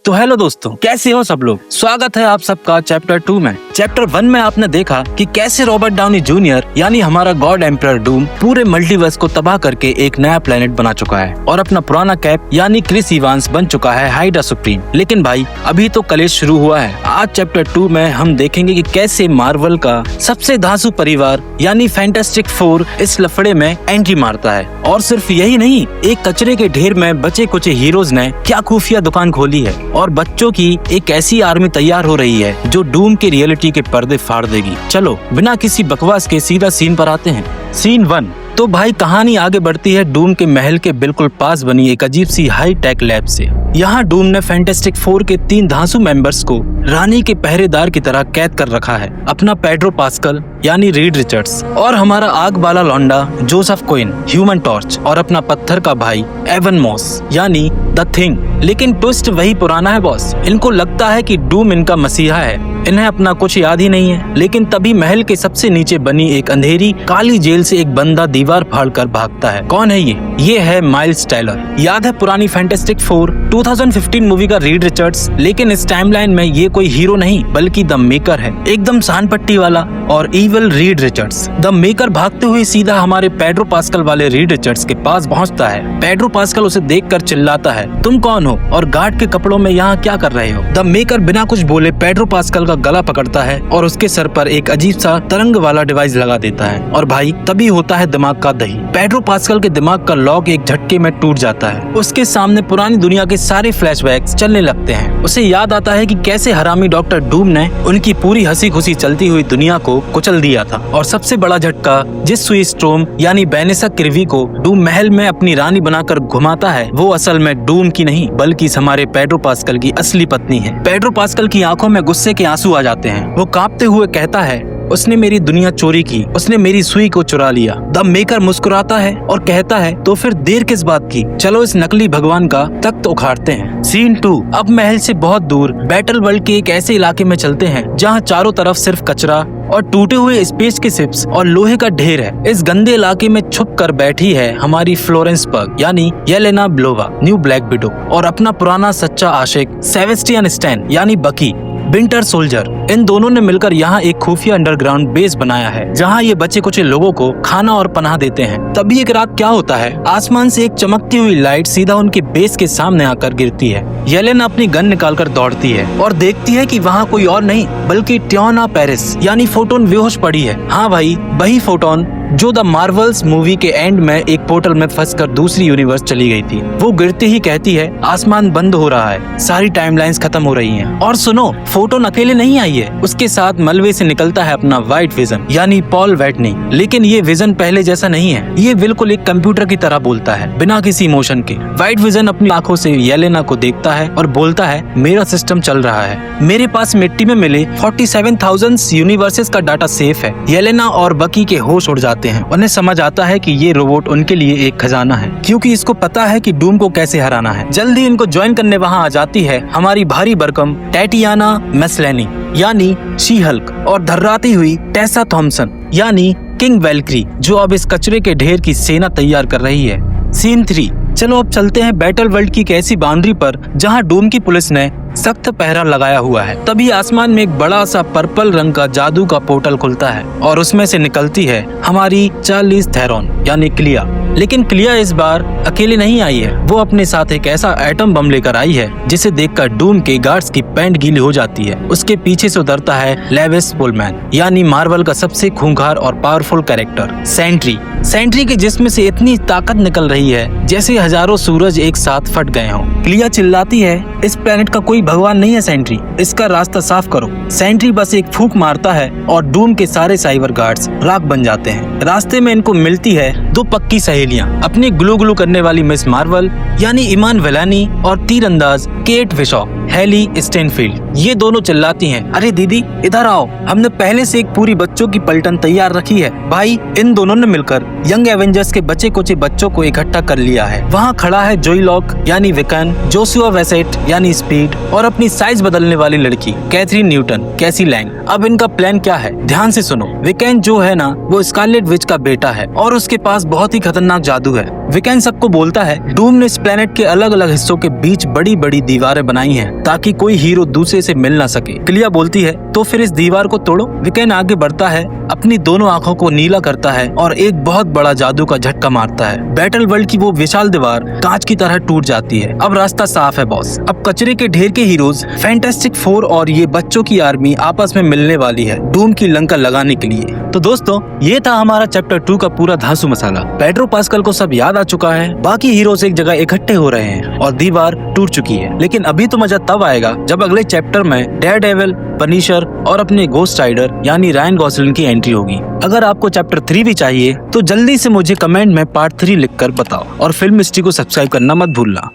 तो हेलो दोस्तों, कैसे हो सब लोग। स्वागत है आप सबका चैप्टर 2 में। चैप्टर 1 में आपने देखा कि कैसे रॉबर्ट डाउनी जूनियर यानी हमारा गॉड एम्परर डूम पूरे मल्टीवर्स को तबाह करके एक नया प्लेनेट बना चुका है और अपना पुराना कैप यानी क्रिस इवांस बन चुका है हाइड्रा सुप्रीम। लेकिन भाई अभी तो कलेश शुरू हुआ है। आज चैप्टर 2 में हम देखेंगे कि कैसे मार्वल का सबसे धांसू परिवार यानी फैंटास्टिक फोर इस लफड़े में एंट्री मारता है। और सिर्फ यही नहीं, एक कचरे के ढेर में बचे कुछ हीरोज ने क्या खुफिया दुकान खोली है और बच्चों की एक ऐसी आर्मी तैयार हो रही है जो डूम के रियलिटी के पर्दे फाड़ देगी। चलो बिना किसी बकवास के सीधा सीन पर आते हैं। सीन 1। तो भाई कहानी आगे बढ़ती है डूम के महल के बिल्कुल पास बनी एक अजीब सी हाई टेक लैब से। यहाँ डूम ने फैंटास्टिक फोर के 3 धांसू मेंबर्स को रानी के पहरेदार की तरह कैद कर रखा है। अपना पेड्रो पास्कल यानी रीड रिचर्ड्स और हमारा आग वाला लौंडा जोसेफ क्विन ह्यूमन टॉर्च और अपना पत्थर का भाई एवन मॉस यानी द थिंग। लेकिन ट्विस्ट वही पुराना है बॉस। इनको लगता है कि डूम इनका मसीहा है, इन्हें अपना कुछ याद ही नहीं है। लेकिन तभी महल के सबसे नीचे बनी एक अंधेरी काली जेल से एक बंदा दीवार फाड़कर भागता है। कौन है ये है माइल्स टेलर। याद है पुरानी फैंटास्टिक फोर 2015 मूवी का रीड रिचर्ड्स। लेकिन इस टाइमलाइन में ये कोई हीरो नहीं बल्कि द मेकर है, एकदम सानपट्टी वाला और evil Reed Richards. The maker भागते हुए सीधा हमारे पेड्रो पास्कल वाले रीड रिचर्ड्स के पास पहुंचता है। पेड्रो पास्कल उसे देखकर चिल्लाता है, तुम कौन हो और गार्ड के कपड़ों में यहाँ क्या कर रहे हो। द मेकर बिना कुछ बोले पेड्रो पास्कल का गला पकड़ता है और उसके सर पर एक अजीब सा तरंग वाला डिवाइस लगा देता है और भाई तभी होता है दिमाग का दही। पेड्रो पास्कल के दिमाग का लॉक एक झटके में टूट जाता है। उसके सामने पुरानी दुनिया के सारे फ्लैशबैक्स चलने लगते हैं। उसे याद आता है कि कैसे हरामी डॉक्टर डूम ने उनकी पूरी हंसी खुशी चलती हुई दुनिया को कुचल दिया था। और सबसे बड़ा झटका, जिस सुई स्ट्रोम यानी बेनेसा किर्वी को डूम महल में अपनी रानी बनाकर घुमाता है, वो असल में डूम की नहीं बल्कि हमारे पेड्रो पास्कल की असली पत्नी है। पेड्रो पास्कल की आंखों में गुस्से के आंसू आ जाते हैं। वो कांपते हुए कहता है, उसने मेरी दुनिया चोरी की, उसने मेरी सुई को चुरा लिया। द मेकर मुस्कुराता है और कहता है, तो फिर देर किस बात की, चलो इस नकली भगवान का तख्त उखाड़ते हैं। सीन 2। अब महल से बहुत दूर बैटल वर्ल्ड के एक ऐसे इलाके में चलते हैं जहाँ चारों तरफ सिर्फ कचरा और टूटे हुए स्पेस के शिप्स और लोहे का ढेर है। इस गंदे इलाके में छुप कर बैठी है हमारी फ्लोरेंस बर्ग यानी येलेना ब्लोवा न्यू ब्लैक विडो और अपना पुराना सच्चा आशिक सेबेस्टियन स्टैन यानी बकी विंटर सोल्जर। इन दोनों ने मिलकर यहाँ एक खुफिया अंडरग्राउंड बेस बनाया है जहाँ ये बचे कुछ लोगों को खाना और पनाह देते हैं। तभी एक रात क्या होता है, आसमान से एक चमकती हुई लाइट सीधा उनके बेस के सामने आकर गिरती है। येलेना अपनी गन निकालकर दौड़ती है और देखती है कि वहाँ कोई और नहीं बल्कि ट्योना पेरिस यानी फोटोन बेहोश पड़ी है। हाँ भाई, वही फोटोन जो द मार्वल्स मूवी के एंड में एक पोर्टल में फंसकर दूसरी यूनिवर्स चली गई थी। वो गिरते ही कहती है, आसमान बंद हो रहा है, सारी टाइमलाइंस खत्म हो रही हैं। और सुनो, फोटोन अकेले नहीं आई है, उसके साथ मलबे से निकलता है अपना व्हाइट विजन यानी पॉल वेटनी। लेकिन ये विजन पहले जैसा नहीं है, ये बिल्कुल एक कंप्यूटर की तरह बोलता है बिना किसी इमोशन के। व्हाइट विजन अपनी आंखों से येलेना को देखता है और बोलता है, मेरा सिस्टम चल रहा है, मेरे पास मिट्टी में मिले 47,000 यूनिवर्सेस का डाटा सेफ है। येलेना और बकी के होश उड़ जाते हैं। उन्हें समझ आता है कि ये रोबोट उनके लिए एक खजाना है क्योंकि इसको पता है कि डूम को कैसे हराना है। जल्दी इनको ज्वाइन करने वहाँ आ जाती है हमारी भारी भरकम टैटियाना मैस्लेनी यानी शी हल्क और धर्राती हुई टेसा थॉम्सन यानी किंग वेल्क्री जो अब इस कचरे के ढेर की सेना तैयार कर रही है। सीन 3। चलो अब चलते हैं बैटल वर्ल्ड की एक ऐसी बाउंड्री पर जहां डूम की पुलिस ने सख्त पहरा लगाया हुआ है। तभी आसमान में एक बड़ा सा पर्पल रंग का जादू का पोर्टल खुलता है और उसमें से निकलती है हमारी चार्लिज थेरॉन यानी क्लिया। लेकिन क्लिया इस बार अकेले नहीं आई है, वो अपने साथ एक ऐसा एटम बम लेकर आई है जिसे देखकर डूम के गार्ड्स की पैंट गीली हो जाती है। उसके पीछे से उतरता है लेविस पुलमैन यानी मार्वल का सबसे खूंखार और पावरफुल कैरेक्टर सेंट्री। सेंट्री के जिस्म से इतनी ताकत निकल रही है जैसे हजारों सूरज एक साथ फट गए हों। क्लिया चिल्लाती है, इस प्लेनेट का कोई भगवान नहीं है सेंट्री, इसका रास्ता साफ करो। सेंट्री बस एक फूंक मारता है और डूम के सारे साइबर गार्ड्स राख बन जाते हैं। रास्ते में इनको मिलती है 2 पक्की सहेलियां, अपनी ग्लू ग्लू करने वाली मिस मार्वल यानी इमान वेलानी और तीरंदाज केट विशॉक हेली स्टेनफील्ड। ये दोनों चिल्लाती हैं, अरे दीदी इधर आओ, हमने पहले से एक पूरी बच्चों की पलटन तैयार रखी है। भाई इन दोनों ने मिलकर यंग एवेंजर्स के बचे कुचे बच्चों को इकट्ठा कर लिया है। वहाँ खड़ा है जोई लॉक यानी विकन, जोशुआ वेसेट यानी स्पीड और अपनी साइज बदलने वाली लड़की कैथरीन न्यूटन कैसी लैंग। अब इनका प्लान क्या है, ध्यान से सुनो। विकन जो है ना, वो स्कारलेट विच का बेटा है और उसके पास बहुत ही खतरनाक जादू है। विकन सबको बोलता है डूम ने इस प्लेनेट के अलग अलग हिस्सों के बीच बड़ी बड़ी दीवारें बनाई हैं ताकि कोई हीरो दूसरे से मिल ना सके। क्लिया बोलती है तो फिर इस दीवार को तोड़ो। विकेन आगे बढ़ता है, अपनी दोनों आंखों को नीला करता है और एक बहुत बड़ा जादू का झटका मारता है। बैटल वर्ल्ड की वो विशाल दीवार कांच की तरह टूट जाती है। अब रास्ता साफ है बॉस। अब कचरे के ढेर के हीरोज फैंटास्टिक फोर और ये बच्चों की आर्मी आपस में मिलने वाली है डूम की लंका लगाने के लिए। तो दोस्तों ये था हमारा चैप्टर 2 का पूरा धांसू मसाला। पेड्रो पास्कल को सब याद आ चुका है, बाकी हीरोज एक जगह इकट्ठे हो रहे हैं और दीवार टूट चुकी है। लेकिन अभी तो मजा तब आएगा जब अगले चैप्टर में डेयरडेविल, पनिशर और अपने गोस्ट राइडर यानी रायन गॉसलिंग की एंट्री होगी। अगर आपको चैप्टर 3 भी चाहिए तो जल्दी से मुझे कमेंट में पार्ट 3 लिखकर बताओ और फिल्म हिस्ट्री को सब्सक्राइब करना मत भूलना।